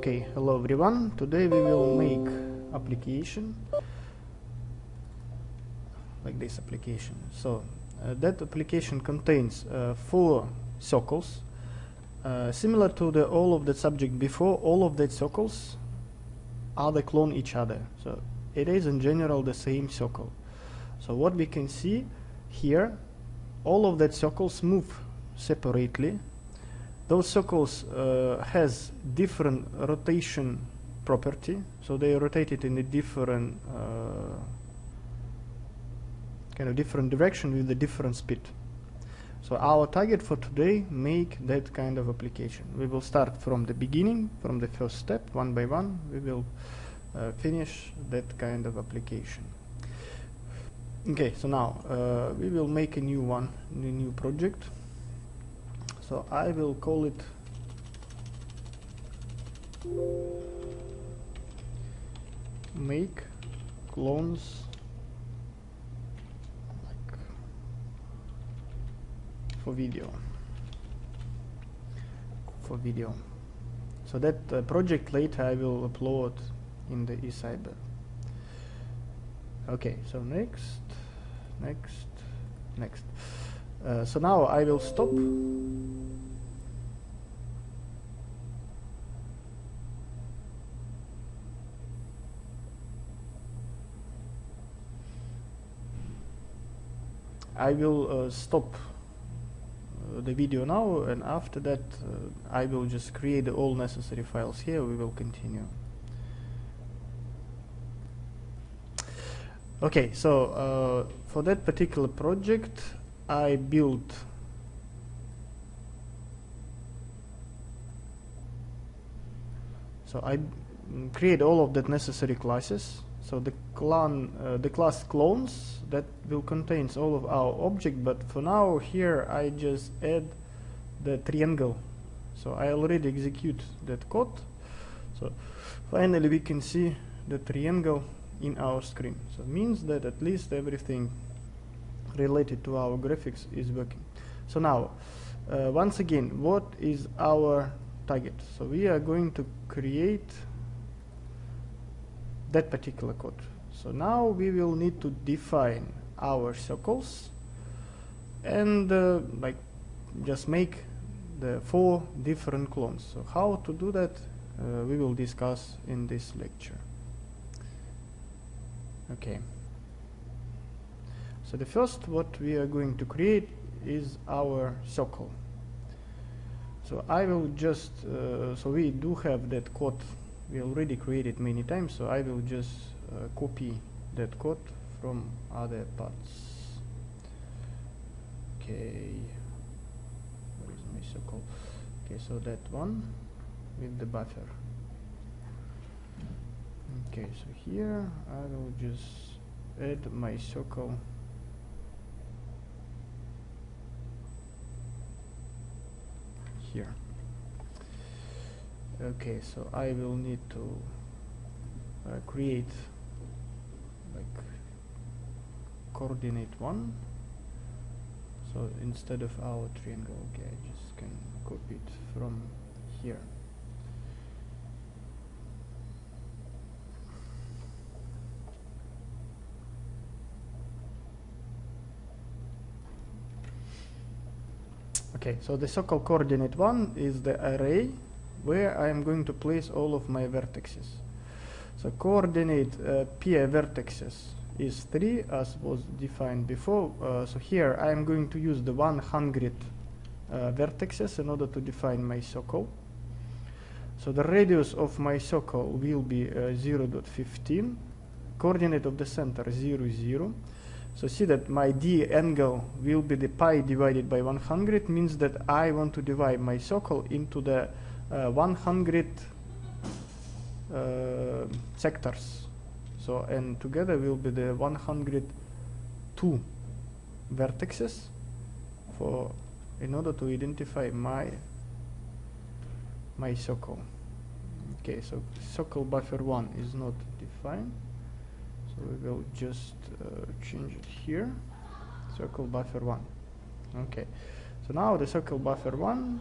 Okay, hello everyone. Today we will make application like this application. So that application contains 4 circles, similar to the all of the subject before. All of the circles are the clone each other, so it is in general the same circle. So what we can see here, all of that circles move separately. Those circles has different rotation property, so they are rotated in a different kind of different direction with a different speed. So our target for today, make that kind of application. We will start from the beginning, from the first step, one by one. We will finish that kind of application. Okay, so now we will make a new one, a new project. So I will call it make clones like for video. So that project later I will upload in the eCyber. Okay, so next. So now I will stop. I will stop the video now, and after that I will just create all necessary files here. We will continue. Okay, so for that particular project I built create all of that necessary classes. So the class clones that will contains all of our object, but for now here I just add the triangle. So I already execute that code. So finally we can see the triangle in our screen. So it means that at least everything related to our graphics is working. So now once again, what is our target? So we are going to create that particular code. So now we will need to define our circles and like just make the 4 different clones. So how to do that we will discuss in this lecture. Okay, so the first what we are going to create is our circle. So I will just so we do have that code, we already created many times, so I will just copy that code from other parts. Okay, where is my circle? Okay, so that one with the buffer. Okay, so here I will just add my circle here. Okay, so I will need to create like coordinate 1. So instead of our triangle, okay, I just can copy it from here. Okay, so the circle coordinate 1 is the array where I am going to place all of my vertices. So coordinate pi vertices is 3 as was defined before. So here I am going to use the 100 vertices in order to define my circle. So the radius of my circle will be 0.15. Coordinate of the center 0, 0. So see that my D angle will be the pi divided by 100, means that I want to divide my circle into the 100 sectors. So and together will be the 102 vertices for in order to identify my circle. Okay, so circle buffer 1 is not defined. So we will just change it here, circle buffer 1. Okay, so now the circle buffer 1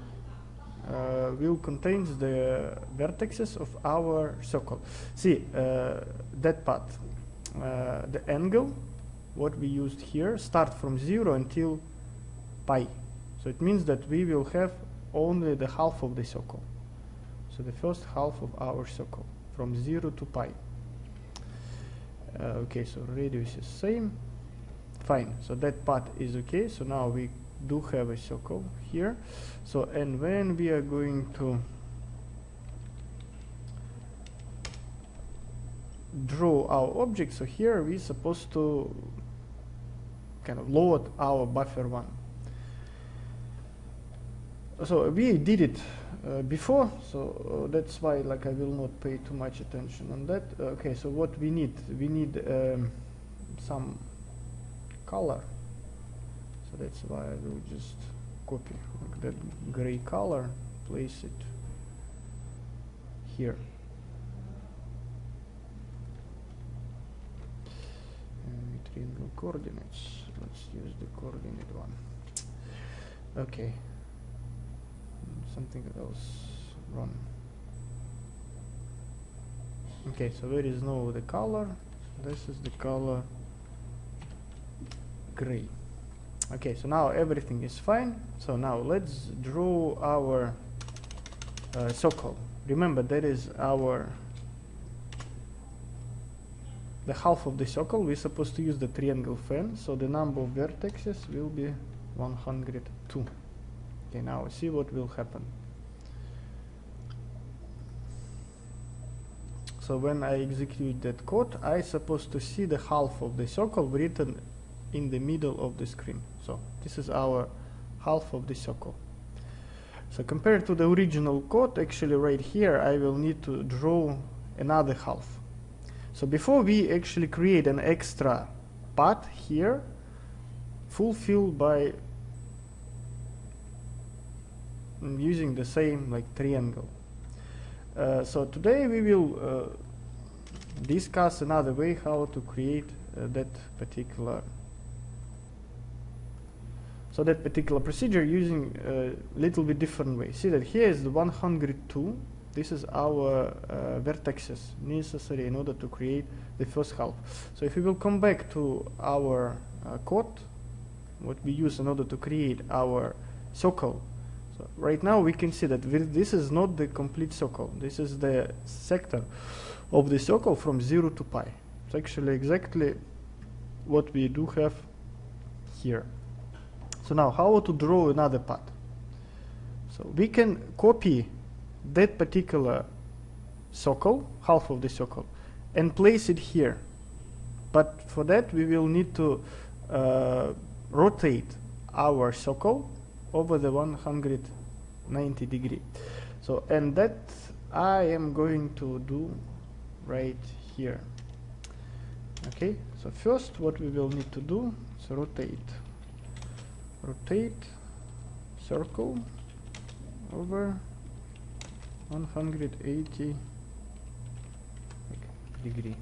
will contain the vertices of our circle. See, that part, the angle, what we used here, start from 0 until pi. So it means that we will have only the half of the circle. So the first half of our circle, from 0 to pi. Okay, so radius is same. Fine, so that part is okay. So now we do have a circle here. So, and when we are going to draw our object, so here we're supposed to kind of load our buffer 1. So we did it before, so that's why like I will not pay too much attention on that. Okay, so what we need some color, so that's why I will just copy like that gray color, place it here, and triangle coordinates, let's use the coordinate one. Okay, something else wrong. Okay, so there is no the color, this is the color gray. Okay, so now everything is fine. So now let's draw our circle. Remember, that is our the half of the circle. We're supposed to use the triangle fan, so the number of vertices will be 102. Okay, now see what will happen. So when I execute that code, I supposed to see the half of the circle written in the middle of the screen. So this is our half of the circle. So compared to the original code, actually right here I will need to draw another half. So before we actually create an extra path here, fulfilled by using the same like triangle. So today we will discuss another way how to create that particular procedure using a little bit different way. See that here is the 102. This is our vertices necessary in order to create the first half. So if we will come back to our code, what we use in order to create our circle. So right now we can see that this is not the complete circle. This is the sector of the circle from 0 to pi. It's actually exactly what we do have here. So now how to draw another path? So we can copy that particular circle, half of the circle, and place it here. But for that we will need to rotate our circle over the 190 degree. So, and that I am going to do right here. Okay, so first what we will need to do is rotate circle over 180 degree.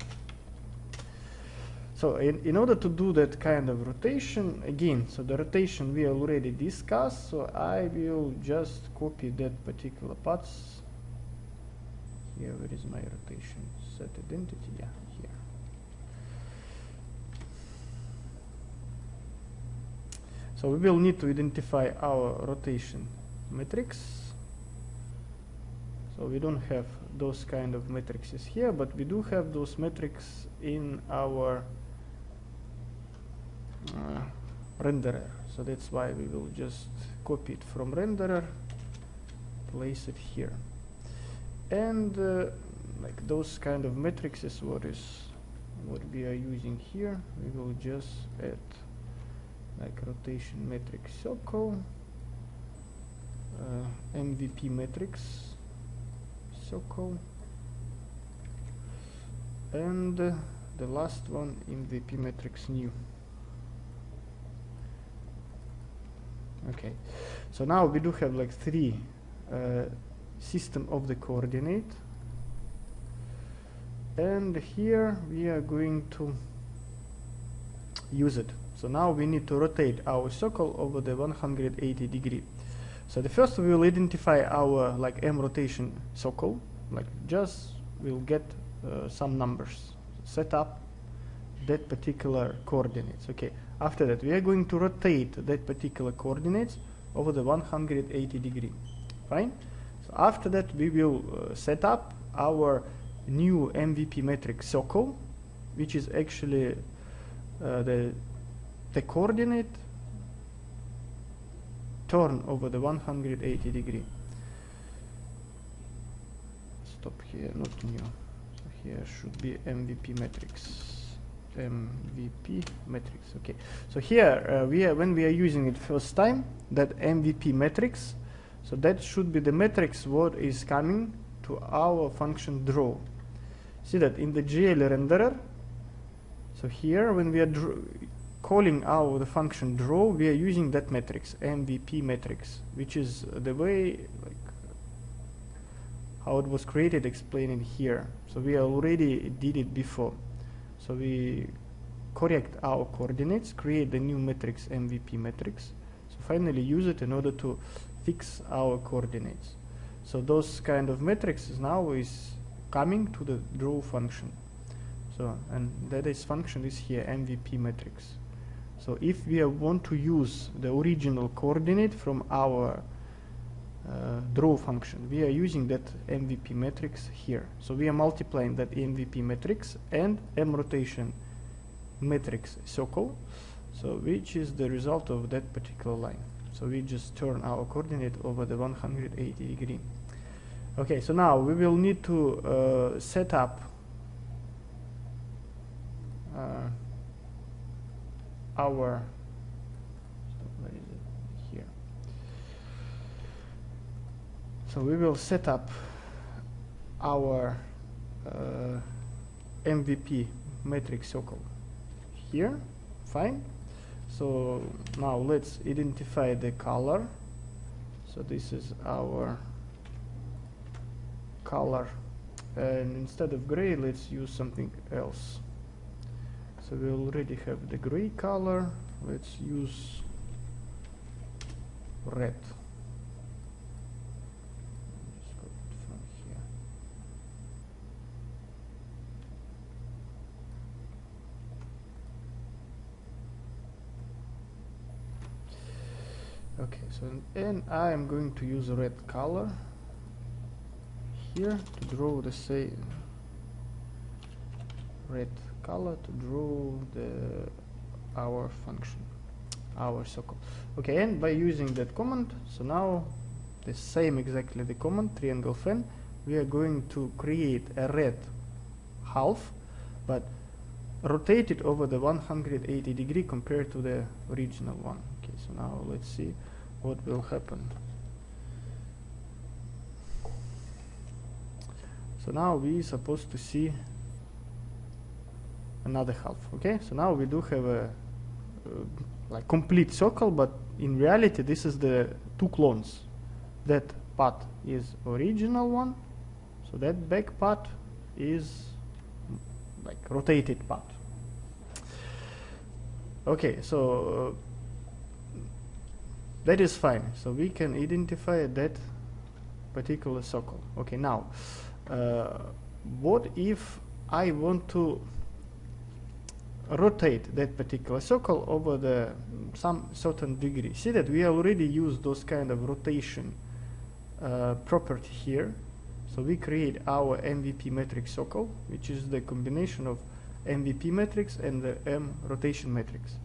So in order to do that kind of rotation, again, so the rotation we already discussed, so I will just copy that particular path. Here, where is my rotation? Set identity, yeah, here. So we will need to identify our rotation matrix. So we don't have those kind of matrices here, but we do have those metrics in our renderer. So that's why we will just copy it from renderer, place it here. And like those kind of matrices, what we are using here, we will just add like rotation matrix circle, MVP matrix circle, and the last one MVP matrix new. Okay, so now we do have like three system of the coordinate, and here we are going to use it. So now we need to rotate our circle over the 180 degree. So the first we will identify our like M rotation circle, like just we'll get some numbers, set up that particular coordinates. Okay, after that we are going to rotate that particular coordinates over the 180 degree. Fine. So after that we will set up our new MVP metric circle, which is actually the coordinate turn over the 180 degree. Stop here, not new. So here should be MVP metrics. MVP metrics. Okay. So here when we are using it first time, that MVP metrics, so that should be the metrics what is coming to our function draw. See that in the GL renderer. So here when we are calling the function draw, we are using that matrix, MVP matrix, which is the way like how it was created, explained here. So we already did it before. So we correct our coordinates, create the new matrix, MVP matrix. So finally use it in order to fix our coordinates. So those kind of matrices now is coming to the draw function. So and that is function is here, MVP matrix. So if we want to use the original coordinate from our draw function, we are using that MVP matrix here. So we are multiplying that MVP matrix and M rotation matrix circle, so which is the result of that particular line. So we just turn our coordinate over the 180 degree. Okay, so now we will need to set up our where is it? Here. So we will set up our MVP matrix circle here. Fine. So now let's identify the color. So this is our color, and instead of gray let's use something else. So we already have the gray color, let's use red. Just got it from here. Okay, so and I am going to use a red color here to draw the same red color to draw our function, our circle. Okay, and by using that command, so now the same exactly the command triangle fan, we are going to create a red half, but rotate it over the 180 degree compared to the original one. Okay, so now let's see what will happen. So now we are supposed to see another half. Okay, so now we do have a like complete circle, but in reality this is the two clones. That part is original one, so that back part is like rotated part. Okay, so that is fine. So we can identify that particular circle. Okay, now what if I want to rotate that particular circle over the some certain degree? See that we already used those kind of rotation property here. So we create our MVP matrix circle, which is the combination of MVP matrix and the M rotation matrix.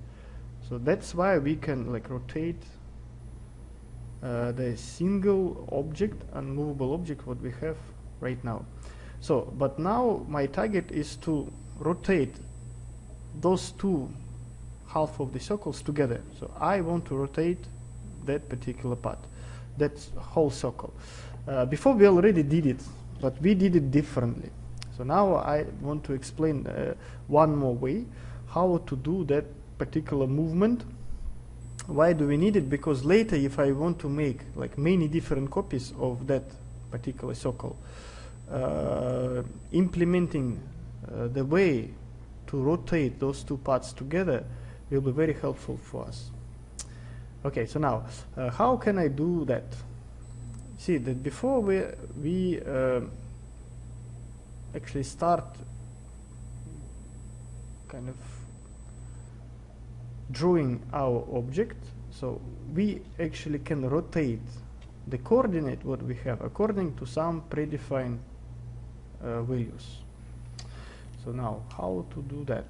So that's why we can like rotate the single object, unmovable object what we have right now. So but now my target is to rotate those two half of the circles together. So I want to rotate that particular part, that whole circle. Before we already did it, but we did it differently. So now I want to explain one more way how to do that particular movement. Why do we need it? Because later if I want to make like many different copies of that particular circle, implementing the way to rotate those two parts together will be very helpful for us. Okay, so now how can I do that? See that before we actually start kind of drawing our object, so we actually can rotate the coordinate what we have according to some predefined values. So now how to do that?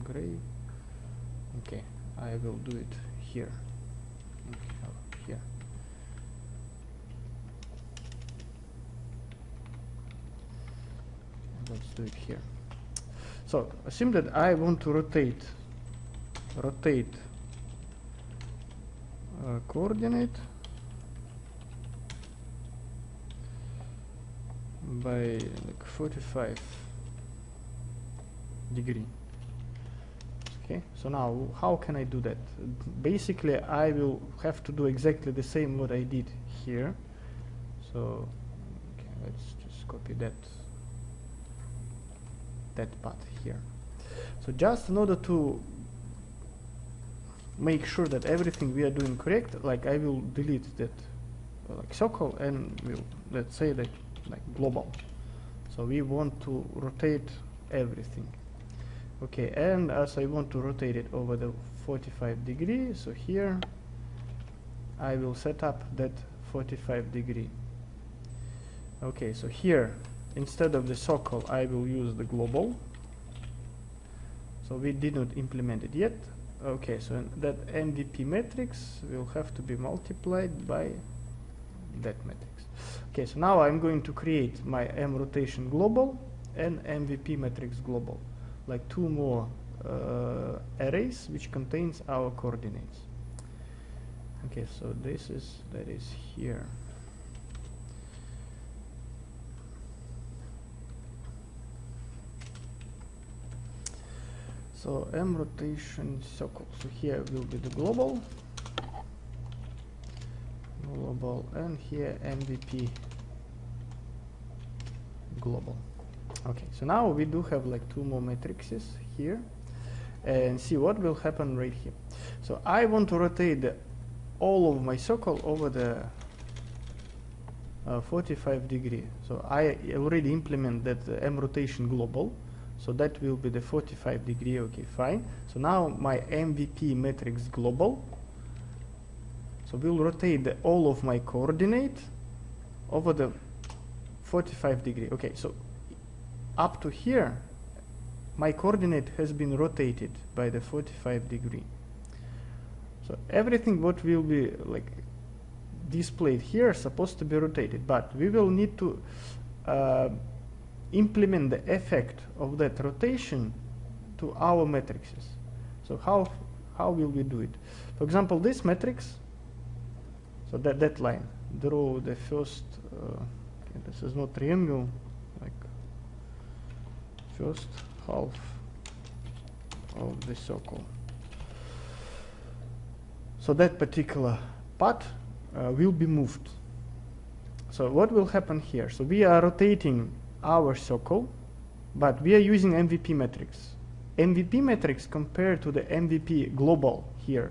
Gray. Okay, I will do it here. Here. Let's do it here. So assume that I want to rotate coordinate by like 45 degree. Okay, so now how can I do that? Basically I will have to do exactly the same what I did here. So okay, let's just copy that path here. So just in order to make sure that everything we are doing correct, like I will delete that like circle and we'll, let's say that like global. So we want to rotate everything. Okay, and as I want to rotate it over the 45 degrees, so here I will set up that 45 degree. Okay, so here instead of the circle I will use the global. So we did not implement it yet. Okay, so that MVP matrix will have to be multiplied by that matrix. Okay, so now I'm going to create my M rotation global and MVP matrix global, like two more arrays which contains our coordinates. Okay, so that is here. So M rotation circle. So here will be the global, and here MVP global. Okay, so now we do have like two more matrices here, and see what will happen right here. So I want to rotate all of my circle over the 45 degree. So I already implement that M rotation global. So that will be the 45 degree. Okay, fine. So now my MVP matrix global. So we'll rotate all of my coordinate over the 45 degree. Okay, so up to here, my coordinate has been rotated by the 45 degree. So everything what will be like displayed here is supposed to be rotated, but we will need to implement the effect of that rotation to our matrices. So how will we do it? For example, this matrix, so that line, draw the first, okay, this is not triangle, like first half of the circle. So that particular part will be moved. So what will happen here? So we are rotating our circle, but we are using MVP matrix. MVP matrix compared to the MVP global here.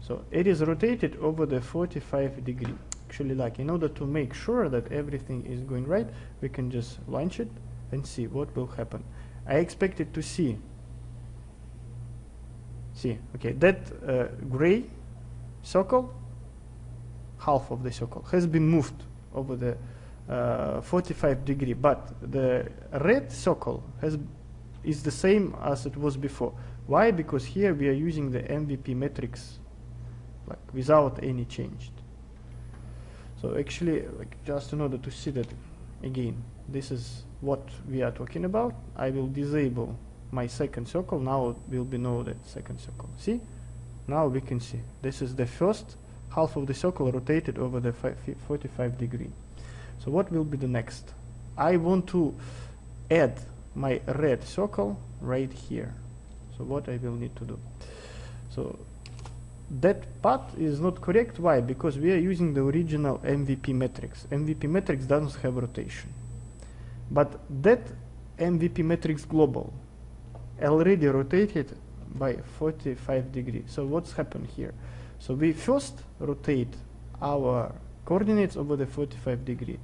So it is rotated over the 45 degree. Actually, like in order to make sure that everything is going right, we can just launch it and see what will happen. I expect it to see, okay, that gray circle, half of the circle, has been moved over the 45 degree, but the red circle is the same as it was before. Why? Because here we are using the MVP matrix like without any change. So actually, like just in order to see that again, this is what we are talking about. I will disable my second circle. Now it will be no that second circle. See? Now we can see this is the first half of the circle rotated over the 45 degree. So what will be the next? I want to add my red circle right here. So what I will need to do? So that part is not correct. Why? Because we are using the original MVP matrix. MVP matrix doesn't have rotation. But that MVP matrix global already rotated by 45 degrees. So what's happened here? So we first rotate our coordinates over the 45 degree,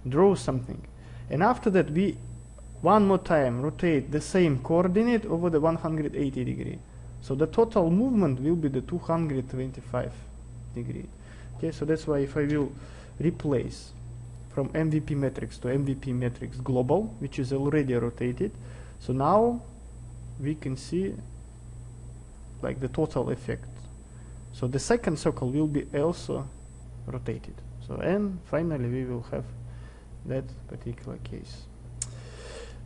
draw something, and after that we one more time rotate the same coordinate over the 180 degree. So the total movement will be the 225 degree. Okay, so that's why if I will replace from MVP matrix to MVP matrix global, which is already rotated, so now we can see like the total effect. So the second circle will be also rotated. So and finally we will have that particular case.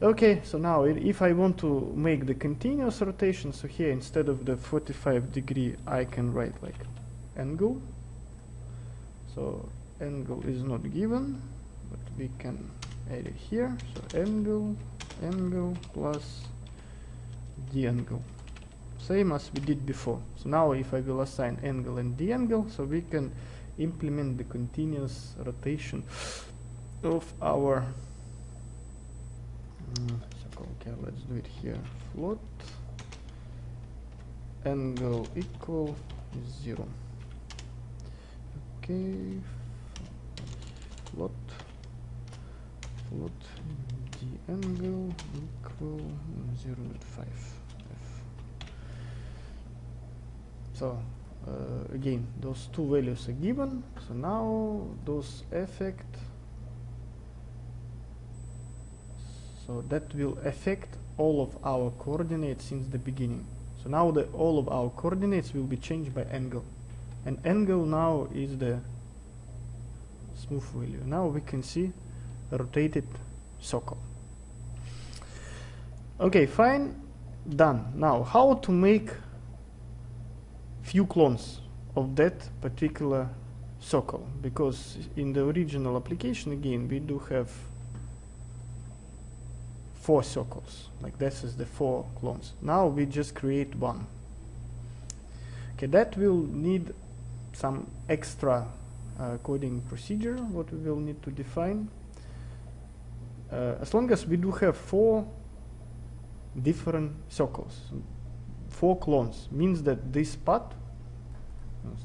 Okay, so now if I want to make the continuous rotation, so here instead of the 45 degree I can write like angle. So angle is not given, but we can add it here. So angle plus d angle, same as we did before. So now if I will assign angle and d angle, so we can implement the continuous rotation of our circle. Okay, let's do it here. Float angle equal 0. Okay, float d angle equal 0.5. So again, those two values are given. So now those effect, so that will affect all of our coordinates since the beginning. So now all of our coordinates will be changed by angle, and angle now is the smooth value. Now we can see a rotated circle. Okay, fine, done. Now how to make few clones of that particular circle, because in the original application again we do have 4 circles, like this is the 4 clones. Now we just create one. Okay, that will need some extra coding procedure what we will need to define. As long as we do have 4 different circles, 4 clones, means that this path,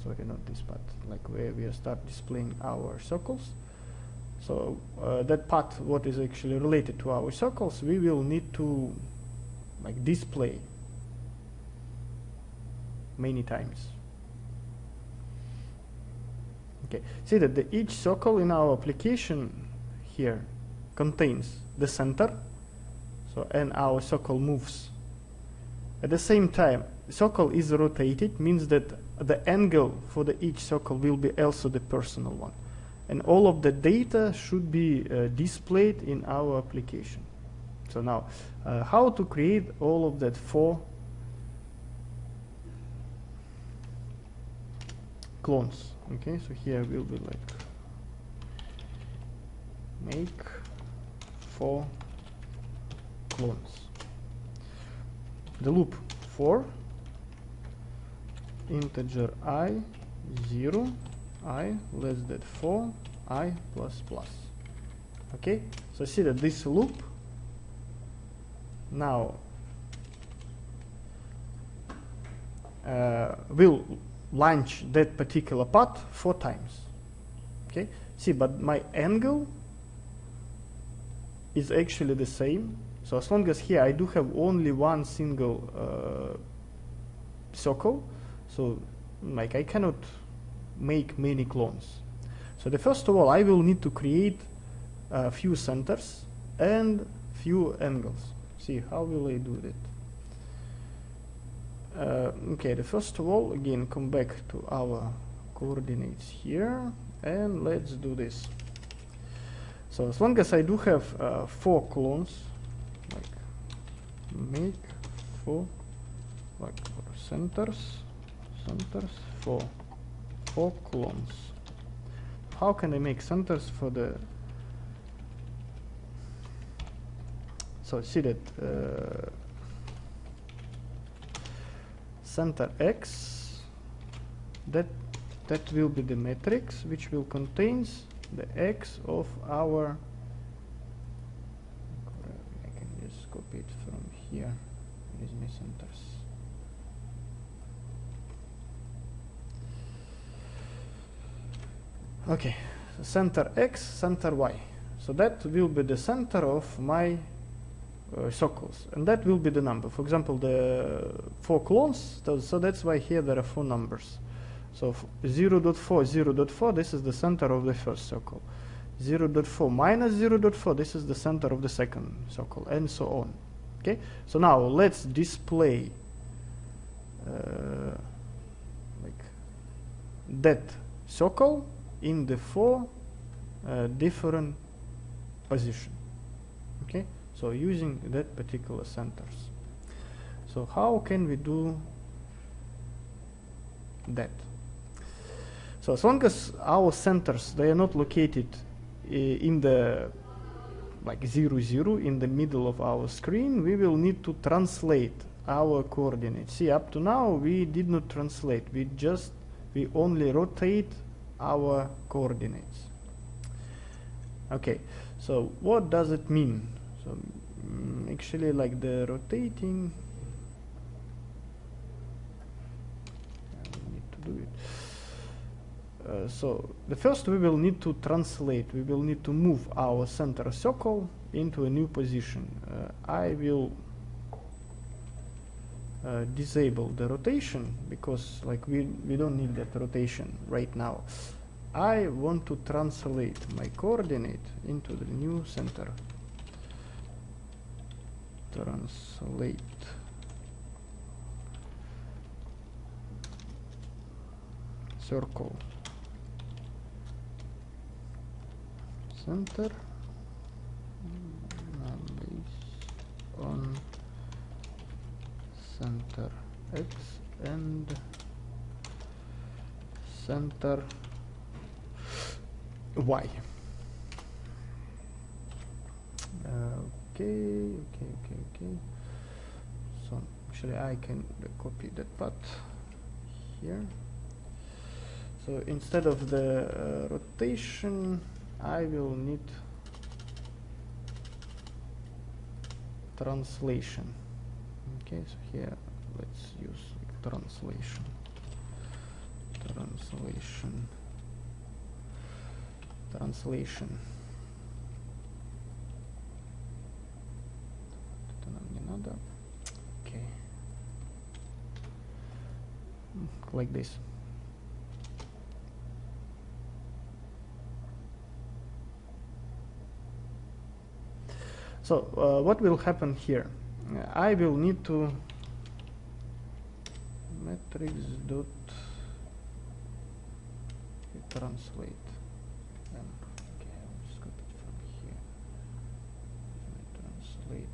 sorry, not this path, like where we start displaying our circles, so that path what is actually related to our circles, we will need to like display many times. Okay, see that each circle in our application here contains the center, so and our circle moves. At the same time, circle is rotated, means that the angle for each circle will be also the personal one. And all of the data should be displayed in our application. So now, how to create all of that 4 clones. Okay, so here will be like make 4 clones. The loop for integer I 0 I less than 4 I plus plus. Okay, so see that this loop now will launch that particular path 4 times. Okay, see, but my angle is actually the same. So as long as here I do have only one single circle, so like I cannot make many clones. So the first of all I will need to create a few centers and few angles. See, how will I do that? Okay, the first of all, again, come back to our coordinates here and let's do this. So as long as I do have 4 clones, like make 4 like centers for 4 clones. How can I make centers for the, so see that center X, that will be the matrix which will contains the X of our, I can just copy it from here, use my centers. Okay, center X, center Y. So that will be the center of my circles, and that will be the number. For example, the 4 clones, so that's why here there are 4 numbers. So 0.4, 0.4, this is the center of the first circle. 0.4 minus 0.4, this is the center of the second circle, and so on. Okay, so now let's display like that circle in the 4 different positions. Okay, so using that particular centers. So how can we do that? So as long as our centers, they are not located in the like 0, 0 in the middle of our screen, we will need to translate our coordinates. See, up to now we did not translate, we only rotate our coordinates. Okay, so what does it mean? So actually, like the rotating, I need to do it. So the first we will need to translate, we will need to move our center circle into a new position. I will disable the rotation because like we don't need that rotation right now. I want to translate my coordinate into the new center. Translate. Circle. Center. Based on center X and center Y. Okay. So actually I can copy that part here. So instead of the rotation, I will need translation. Okay, so here let's use translation. Translation. Это нам не надо. Okay. Like this. So what will happen here? I will need to matrix dot translate. Okay, I'll just copy it from here. Translate.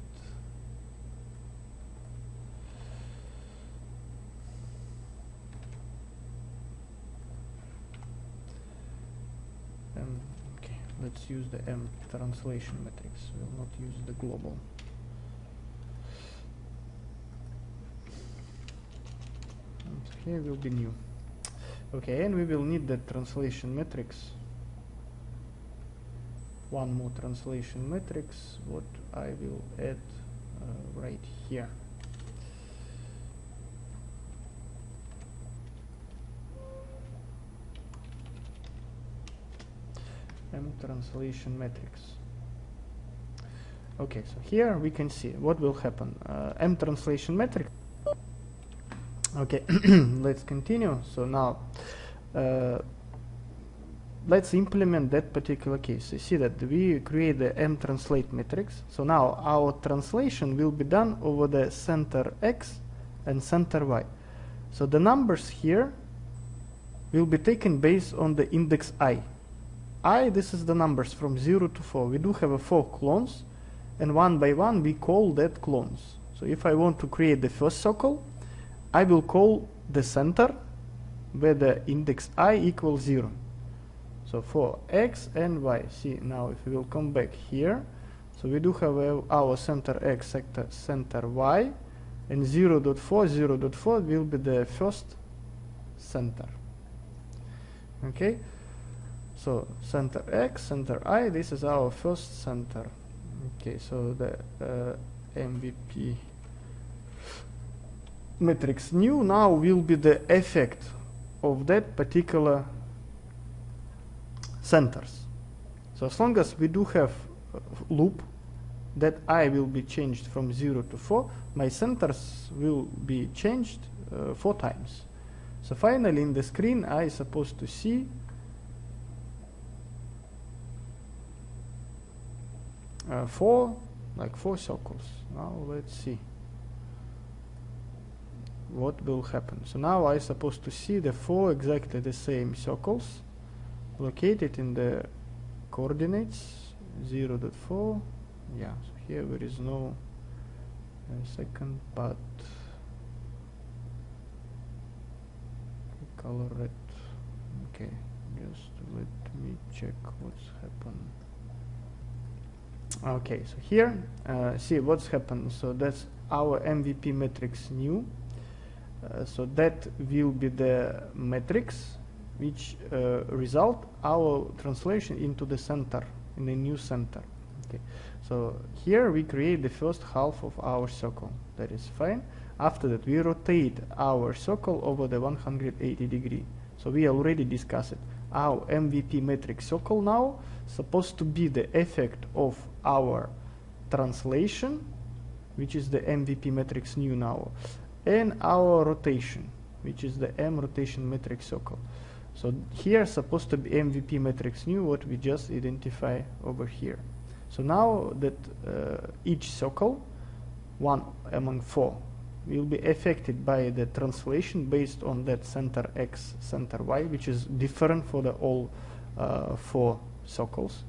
Okay, let's use the M translation matrix. We'll not use the global. And here will be new. Okay, and we will need the translation matrix. One more translation matrix, what I will add right here. M translation matrix. Okay, so here we can see what will happen. M translation matrix. Okay, let's continue. So now let's implement that particular case. You see that we create the M translate matrix. So now our translation will be done over the center X and center Y. So the numbers here will be taken based on the index I. This is the numbers from 0 to 4. We do have 4 clones, and one by one we call that clones. So if I want to create the first circle, I will call the center where the index I equals 0. So for X and Y. See, now if we will come back here, so we do have our center X, center Y, and 0.4, 0.4 will be the first center. Okay, so center X, center I, this is our first center. Okay, so the MVP matrix new now will be the effect of that particular centers. So as long as we do have a loop that I will be changed from 0 to 4, my centers will be changed 4 times. So finally in the screen I supposed to see four circles. Now let's see what will happen. So now I supposed to see the 4 exactly the same circles located in the coordinates 0.4. Yeah, so here there is no second, but color red. Okay, just let me check what's happened. Okay, so here see what's happened. So that's our MVP matrix new. So that will be the matrix which result our translation into the center, in the new center. Okay, so here we create the first half of our circle. That is fine. After that we rotate our circle over the 180 degree. So we already discussed it. Our MVP matrix circle now supposed to be the effect of our translation, which is the MVP matrix new now, and our rotation, which is the M rotation matrix circle. So here supposed to be MVP matrix new, what we just identify over here. So now that each circle, one among 4, will be affected by the translation based on that center X, center Y, which is different for the all 4 circles.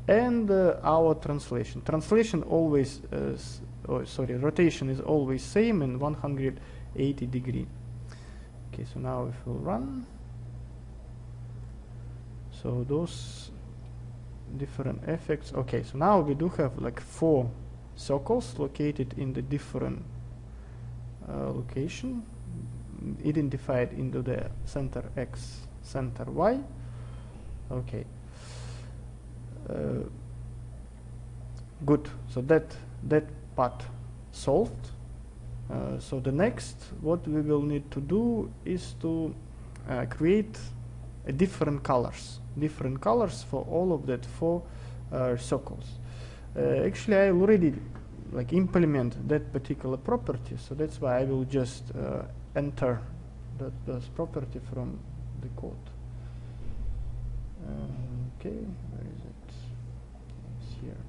And our translation. Translation always, rotation is always same in 180 degree. Okay, so now if we'll run, so those different effects. Okay, so now we do have like 4 circles located in the different location, identified into the center X, center Y. Okay. Good. So that part solved. So the next, what we will need to do is to create different colors for all of that 4 circles. Actually, I already like implement that particular property, so that's why I will just enter that property from the code. Okay, where is it? It's here.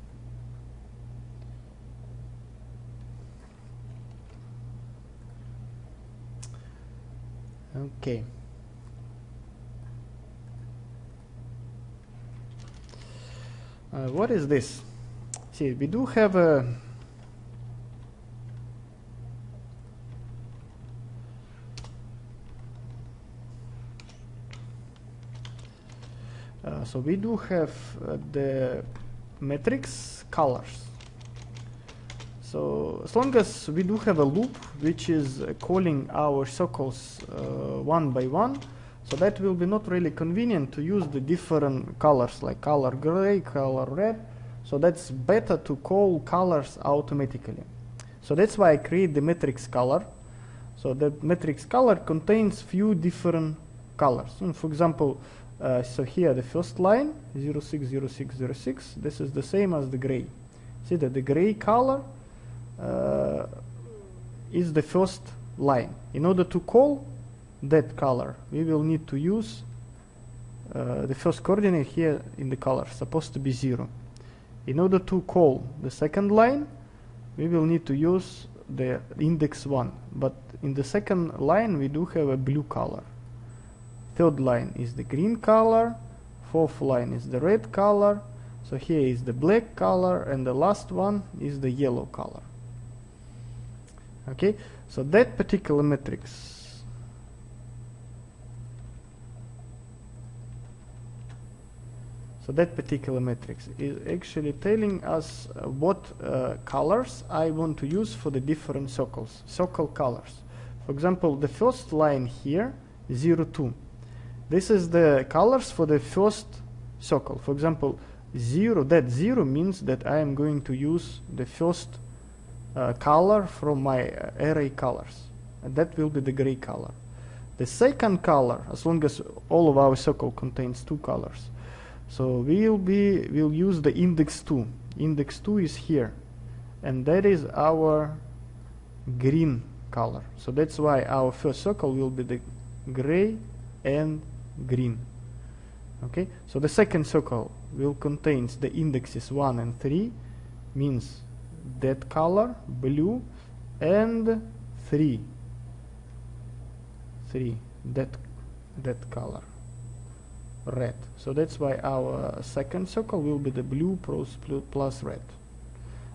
Okay. What is this? See, we do have a so we do have the matrix colors. So as long as we do have a loop which is calling our circles one by one, so that will be not really convenient to use the different colors like color gray, color red. So that's better to call colors automatically. So that's why I create the matrix color. So the matrix color contains few different colors. And for example, so here the first line 060606, this is the same as the gray. See that the gray color is the first line. In order to call that color, we will need to use the first coordinate here in the color, supposed to be 0. In order to call the second line, we will need to use the index 1. But in the second line, we do have a blue color. Third line is the green color. Fourth line is the red color. So here is the black color, and the last one is the yellow color. Okay, so that particular matrix. So that particular matrix is actually telling us what colors I want to use for the different circles, circle colors. For example, the first line here, 02. This is the colors for the first circle. For example, 0, that 0 means that I am going to use the first color from my array colors. And that will be the gray color. The second color, as long as all of our circle contains 2 colors, So we'll use the index 2. Index 2 is here, and that is our green color. So that's why our first circle will be the gray and green. Okay, so the second circle will contains the indexes 1 and 3, means that color, blue, and 3, that color, red. So that's why our second circle will be the blue plus red,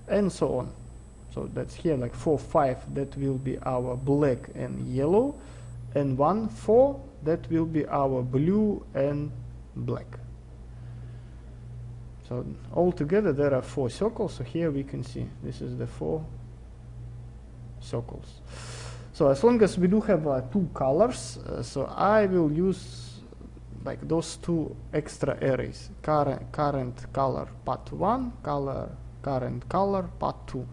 and so on. So that's here like 4, 5, that will be our black and yellow, and 1, 4, that will be our blue and black. So altogether there are 4 circles. So here we can see this is the 4 circles. So as long as we do have 2 colors, so I will use like those 2 extra arrays, current color path 1, current color path 2.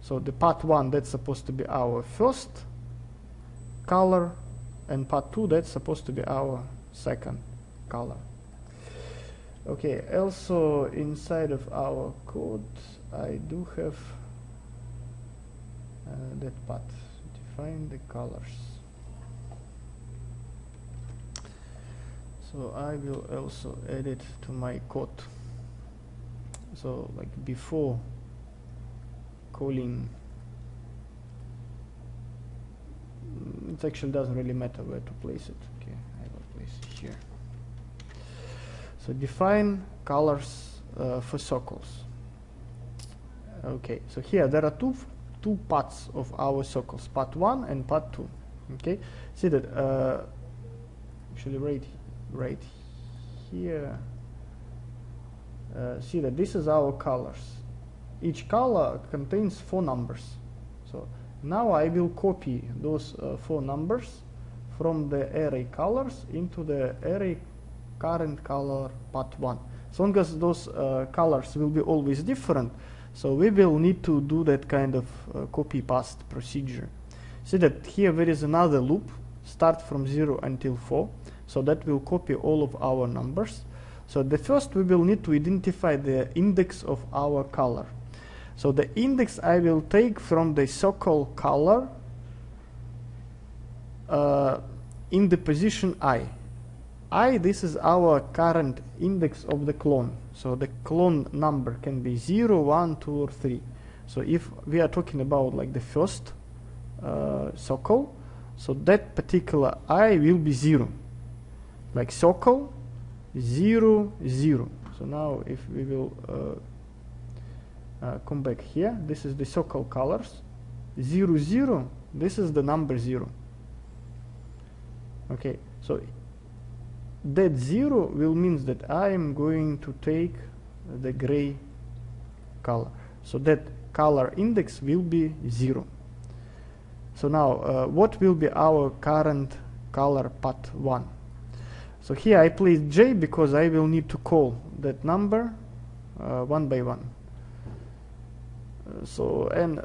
So the path 1, that's supposed to be our first color, and path 2, that's supposed to be our second color. Okay, also inside of our code I do have that path, define the colors. So I will also add it to my code. So like before calling, it actually doesn't really matter where to place it. Okay, I will place it here. So define colors for circles. Okay, so here there are two paths of our circles, path 1 and path 2. Okay, see that actually right here, see that this is our colors. Each color contains 4 numbers. So now I will copy those 4 numbers from the array colors into the array current color path 1. As long as those colors will be always different, so we will need to do that kind of copy paste procedure. See that here there is another loop, start from 0 until 4, so that will copy all of our numbers. So the first we will need to identify the index of our color. So the index I will take from the circle color in the position I, this is our current index of the clone. So the clone number can be 0, 1, 2, or 3. So if we are talking about like the first circle, so that particular I will be 0. Like circle 0, 0. So now if we will come back here, this is the circle colors. 0, 0, this is the number 0. Okay, so that 0 will mean that I am going to take the gray color. So that color index will be 0. So now what will be our current color path 1? So here I place J because I will need to call that number one by one. So and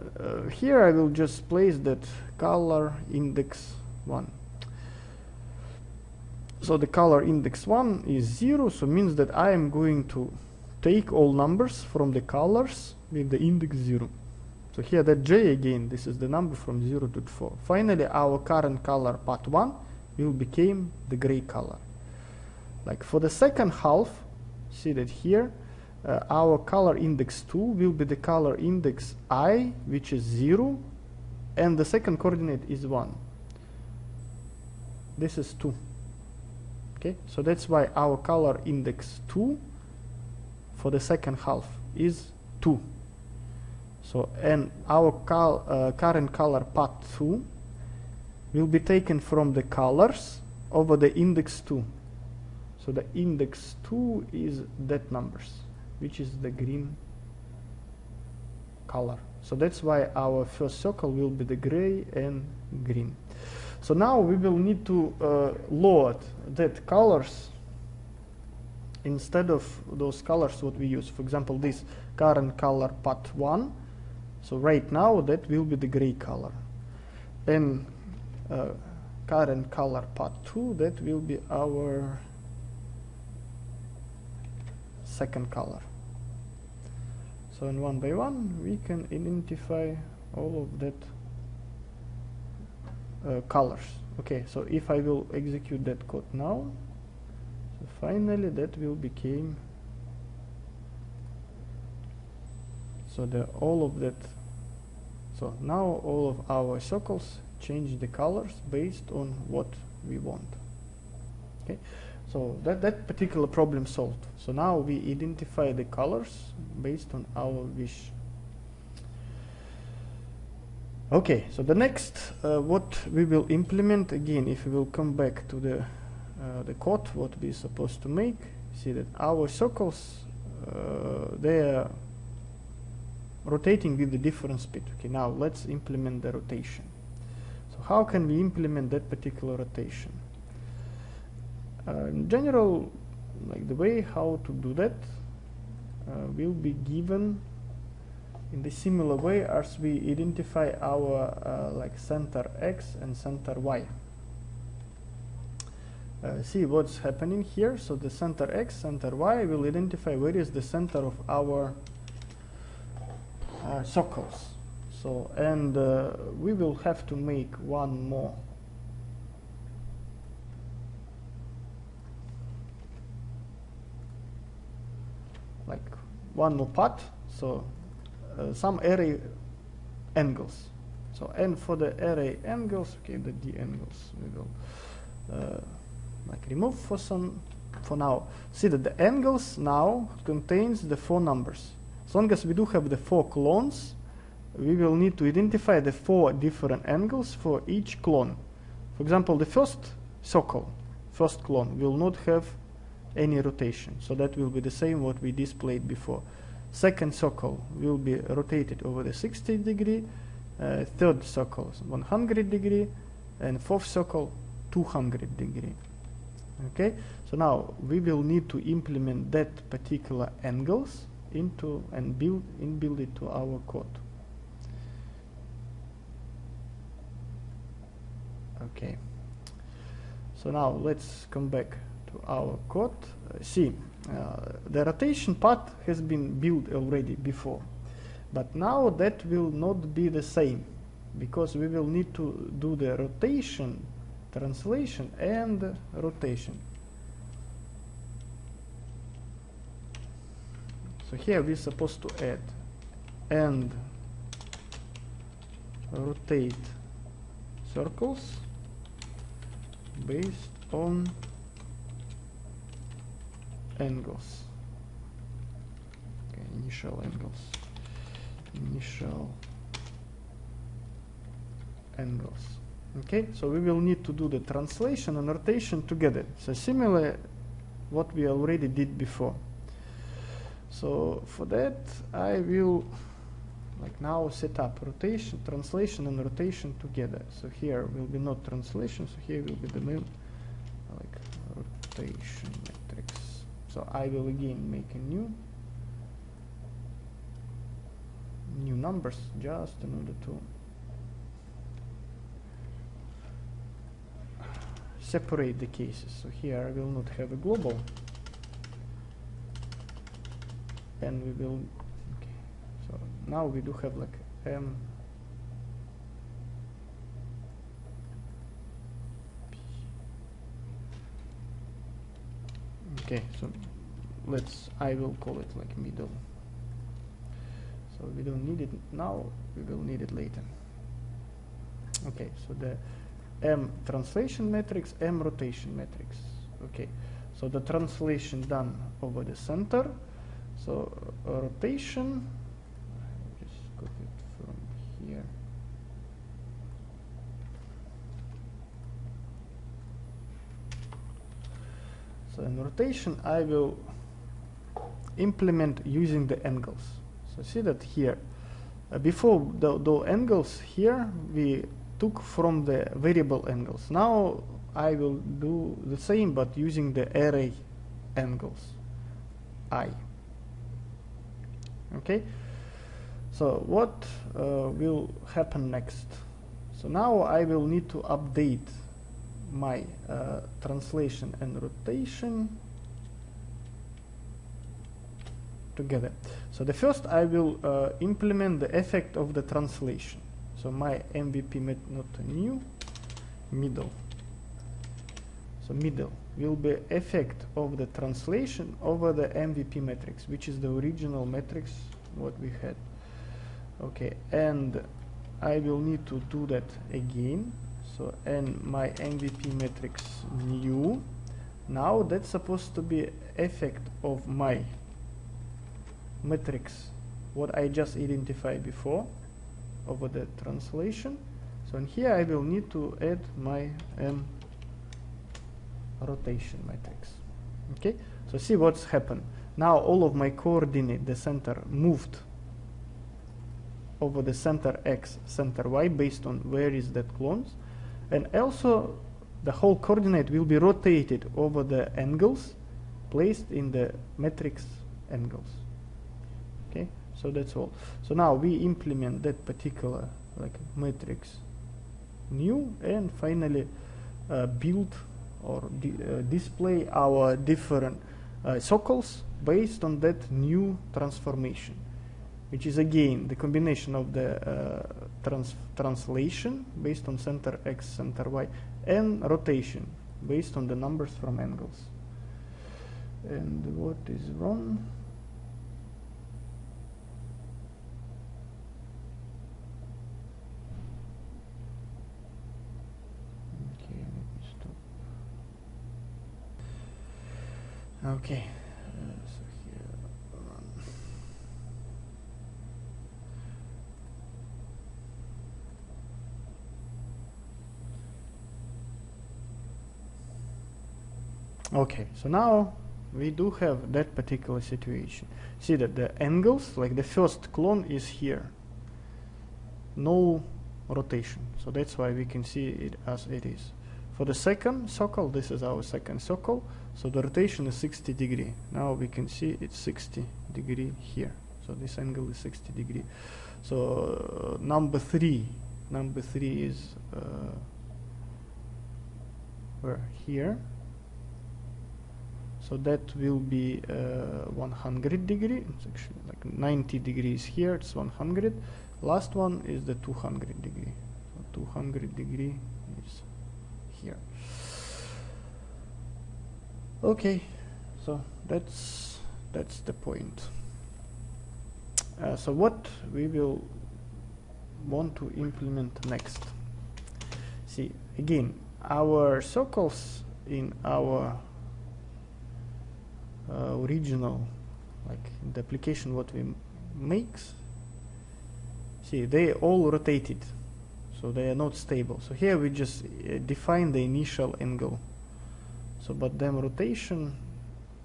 here I will just place that color index 1. So the color index 1 is 0, so means that I am going to take all numbers from the colors with the index 0. So here that J again, this is the number from 0 to 4. Finally our current color path 1 will become the gray color. Like for the second half, see that here our color index 2 will be the color index I, which is 0, and the second coordinate is 1. This is 2. Okay, so that's why our color index 2 for the second half is 2. So and our current color path 2 will be taken from the colors over the index 2. So the index 2 is that numbers, which is the green color. So that's why our first circle will be the gray and green. So now we will need to load that colors instead of those colors what we use. For example, this current color path 1. So right now that will be the gray color. And current color path 2, that will be our second color. So in one by one we can identify all of that colors. Okay, so if I will execute that code now, so finally that will become, so the all of that, so now all of our circles change the colors based on what we want. Okay, so that particular problem solved. So now we identify the colors based on our wish. Okay, so the next what we will implement, again, if we will come back to the code what we're supposed to make, see that our circles they are rotating with a different speed. Okay, now let's implement the rotation. So how can we implement that particular rotation? In general, like the way how to do that will be given in the similar way as we identify our like center X and center Y. See what's happening here. So the center X, center Y will identify where is the center of our circles. So, and we will have to make one more path. So some array angles. So, and for the array angles, okay, the D angles we will like remove for now. See that the angles now contains the 4 numbers. As long as we do have the 4 clones, we will need to identify the 4 different angles for each clone. For example, the first circle, first clone, will not have any rotation, so that will be the same what we displayed before. Second circle will be rotated over the 60 degree, third circle 100 degree, and fourth circle 200 degree. Okay, so now we will need to implement that particular angles into and build it to our code. Okay, so now let's come back to our code. See, the rotation path has been built already before, but now that will not be the same, because we will need to do the rotation, translation, and rotation. So here we're supposed to add and rotate circles based on angles. Okay, initial angles. Okay, so we will need to do the translation and rotation together. So similar what we already did before. So for that I will like now set up rotation, translation and rotation together. So here will be not translation, so here will be the main like rotation matrix. So I will again make a new numbers just in order to separate the cases. So here I will not have a global, and we will, okay, so now we do have like M okay, so I will call it like middle. So we don't need it now, we will need it later. Okay, so the M translation matrix, M rotation matrix. Okay, so the translation done over the center. So rotation, just copy it from here. So in rotation I will implement using the angles. So see that here, before the angles here we took from the variable angles. Now I will do the same but using the array angles I. Okay, so what will happen next? So now I will need to update my translation and rotation together. So the first I will implement the effect of the translation. So my MVP not new, middle. So middle will be effect of the translation over the MVP matrix, which is the original matrix what we had. Okay, and I will need to do that again. So and my MVP matrix new. Now that's supposed to be effect of my matrix what I just identified before over the translation. So in here I will need to add my rotation matrix. Okay, so see what's happened. Now all of my coordinate, the center moved over the center X, center Y based on where is that clones, and also the whole coordinate will be rotated over the angles placed in the matrix angles. Okay, so that's all. So now we implement that particular like matrix new, and finally build or display our different circles based on that new transformation, which is again the combination of the translation based on center X, center Y, and rotation based on the numbers from angles. And what is wrong? Okay, let me stop. Okay, so here run. Okay, so now we do have that particular situation. See that the angles, like the first clone is here, no rotation, so that's why we can see it as it is. For the second circle, this is our second circle, so the rotation is 60 degree. Now we can see it's 60 degree here, so this angle is 60 degree. So number three is where here. So that will be 100 degree. It's actually like 90 degrees here. It's 100. Last one is the 200 degree. So 200 degree is here. Okay, so that's the point. So what we will want to implement next. See, again, our circles in our original, like the application what we makes, see, they all rotated, so they are not stable. So here we just define the initial angle, so but then rotation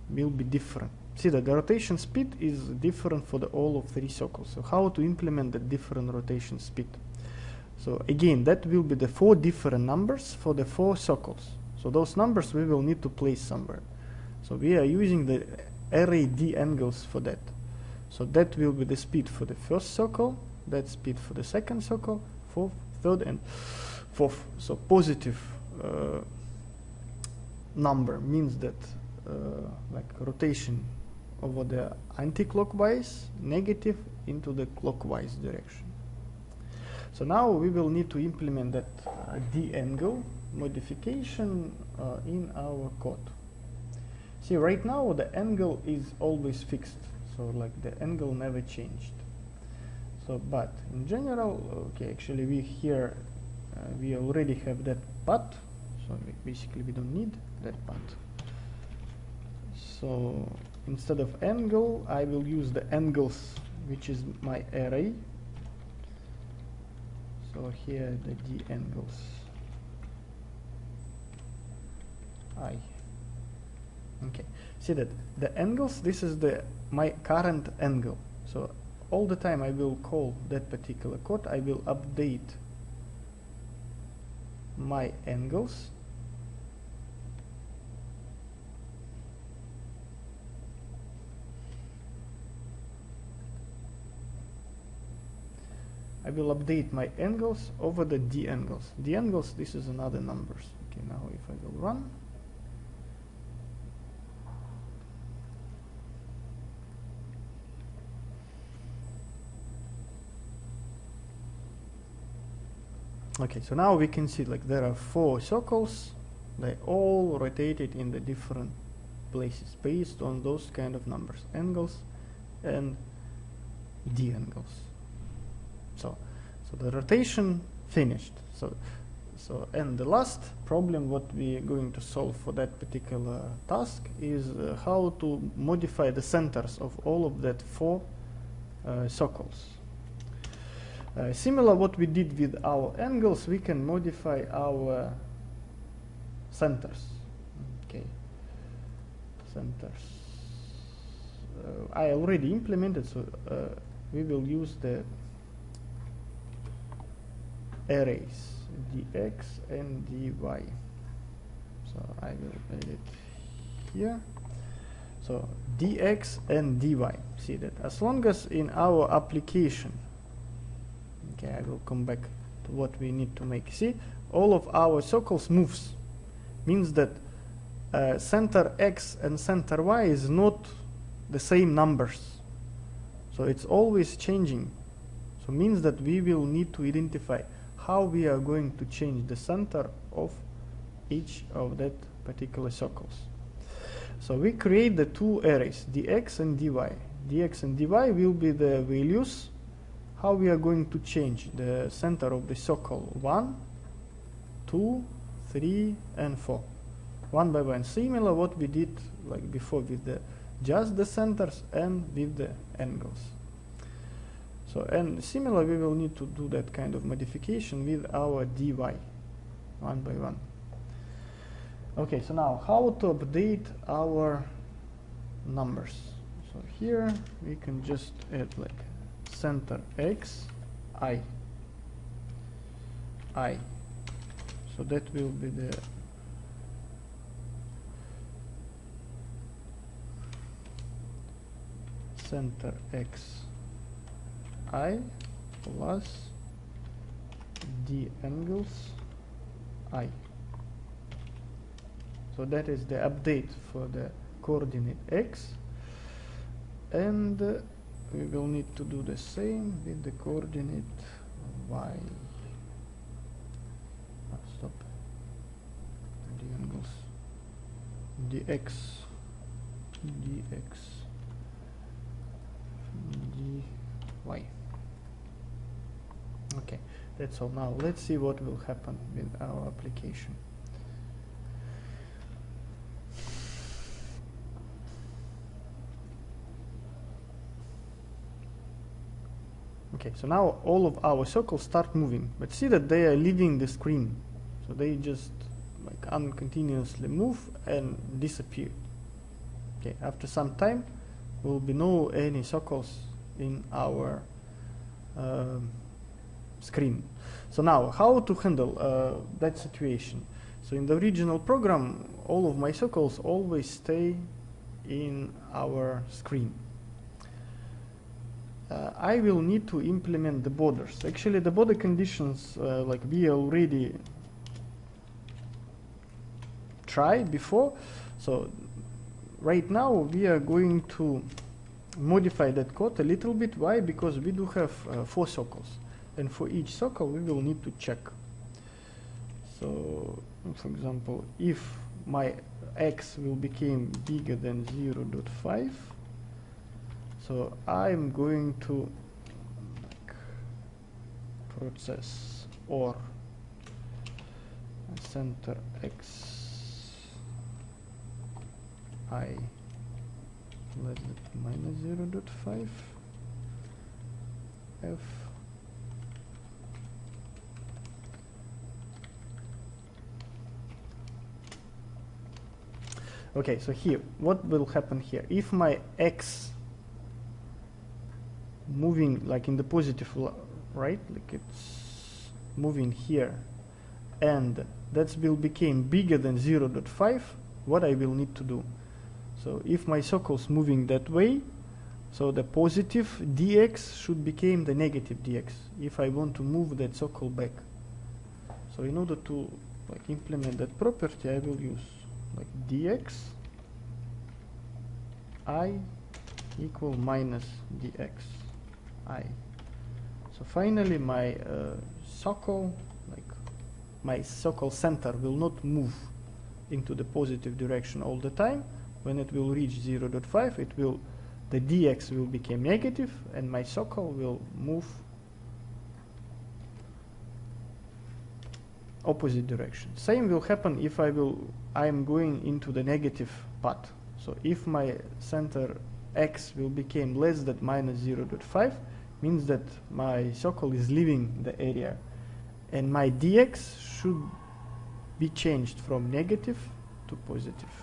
will be different. See that the rotation speed is different for the all of three circles. So how to implement the different rotation speed? So again, that will be the 4 different numbers for the 4 circles. So those numbers we will need to place somewhere. So we are using the array D angles for that. So that will be the speed for the first circle, that speed for the second circle, fourth, third, and fourth. So positive number means that like rotation over the anti-clockwise, negative into the clockwise direction. So now we will need to implement that D angle modification in our code. See, right now the angle is always fixed, so like the angle never changed. So, but in general, okay, actually we here we already have that path, so basically we don't need that path. So instead of angle, I will use the angles, which is my array. So here the D angles I. Okay, see that the angles, this is the my current angle. So all the time I will call that particular code, I will update my angles. I will update my angles over the D angles. D angles, this is another numbers. Okay, now if I will run, Okay, so now we can see like there are 4 circles. They all rotated in the different places based on those kind of numbers, angles and d angles. So the rotation finished. So and the last problem what we are going to solve for that particular task is how to modify the centers of all of that 4 circles. Similar what we did with our angles, we can modify our centers. Okay, centers. I already implemented, so we will use the arrays dx and dy. So I will edit here. So dx and dy. See that as long as in our application, okay, I will come back to what we need to make. See, all of our circles moves. Means that center x and center y is not the same numbers. So it's always changing. So means that we will need to identify how we are going to change the center of each of that particular circles. So we create the 2 arrays, dx and dy. Dx and dy will be the values how we are going to change the center of the circle 1, 2, 3 and 4. One by one, similar what we did like before with the just the centers and with the angles. So and similar we will need to do that kind of modification with our dy one by one. Okay, so now how to update our numbers. So here we can just add like center x I. So that will be the center x I plus d angles I. So that is the update for the coordinate x, and we will need to do the same with the coordinate y. Stop. D angles dx dy. Okay, that's all. Now let's see what will happen with our application. Okay, so now all of our circles start moving, but see that they are leaving the screen. So they just like uncontinuously move and disappear. Okay, after some time will be no any circles in our screen. So now how to handle that situation? So in the original program all of my circles always stay in our screen. I will need to implement the borders. Actually the border conditions like we already tried before. So right now we are going to modify that code a little bit. Why? Because we do have 4 circles, and for each circle we will need to check. So for example, if my x will become bigger than 0.5, so I'm going to process or center x I less than minus 0.5 f okay, so here what will happen here if my x moving like in the positive right, like it's moving here, and that will become bigger than 0.5, what I will need to do? So if my circle's moving that way, so the positive dx should become the negative dx if I want to move that circle back. So in order to like implement that property, I will use like dx I equal minus dx I. So finally my circle like my so-called center will not move into the positive direction all the time. When it will reach 0.5, it will, the dx will become negative, and my circle will move opposite direction. Same will happen if I am going into the negative path. So if my center x will become less than minus 0.5, means that my circle is leaving the area, and my dx should be changed from negative to positive.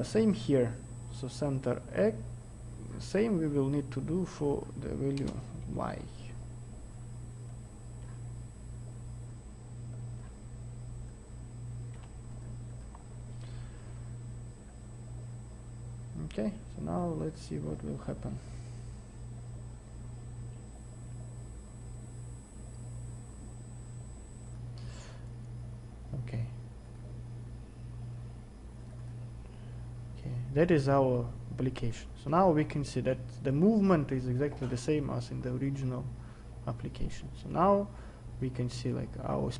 Same here. So center x, same we will need to do for the value y. Okay, so now let's see what will happen. Okay. That is our application. So now we can see that the movement is exactly the same as in the original application. So now we can see like our